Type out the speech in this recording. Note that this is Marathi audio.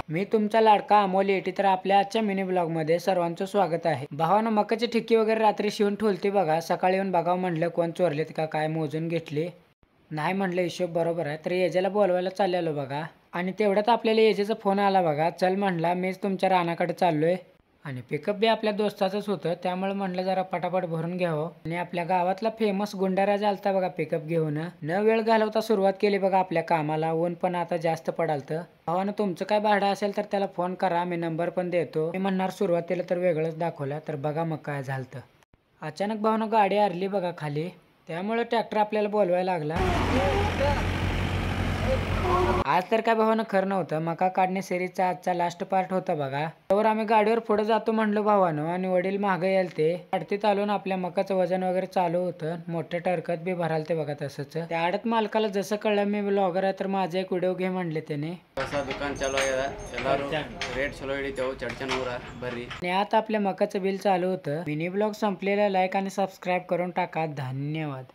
मी तुमचा लाडका अमोल येटी तर आपल्या आजच्या मिनी ब्लॉग मध्ये सर्वांचं स्वागत आहे। भावानं मकाची ठिक्की वगैरे रात्री शिवून ठेवली बघा। सकाळी येऊन बघावं म्हणलं कोण चोरलेत का काय, मोजून घेतली नाही म्हणलं हिशोब बरोबर आहे। तर येजेला बोलवायला चाललेलो बघा आणि तेवढ्यात आपल्याला येजेचा फोन आला बघा। चल म्हणला मीच तुमच्या रानाकडे चाललोय आणि पिकअप बी आपल्या दोस्ताचंच होतं, त्यामुळे म्हणलं जरा पटापट भरून घ्यावं। आणि आपल्या गावातला फेमस गुंडाराजा आलता बघा पिकअप घेऊन। न वेळ घालवता सुरुवात केली बघा आपल्या कामाला। ऊन पण आता जास्त पडालतं। भावानं तुमचं काय भाडं असेल तर त्याला फोन करा, मी नंबर पण देतो। मी म्हणणार सुरुवातीला तर वेगळंच दाखवलं, तर बघा मग काय झालं। अचानक भावानं गाडी हरली बघा खाली, त्यामुळे ट्रॅक्टर आपल्याला बोलवायला लागला। आज तर काय भावानं खरं नव्हतं, मका काढणे सिरीजचा आजचा लास्ट पार्ट होता बघा। त्यावर आम्ही गाडीवर पुढे जातो म्हणलो भावानं आणि वडील मागे यायलते। अडतीत आलो ना आपल्या मकाचं वजन वगैरे चालू होतं, मोठे टरकत बी भरालते बघा। तसंच त्या आडत मालकाला जसं कळलं मी ब्लॉगर आहे तर माझा एक व्हिडिओ घे म्हणले त्याने। दुकान चालू आहे, रेट चलो हिडितेವು चडचनूरा बर्री। आणि आता आपल्या मकाचं बिल चालू होतं। मिनी ब्लॉग संपलेला लाईक आणि सबस्क्राईब करून टाका। धन्यवाद।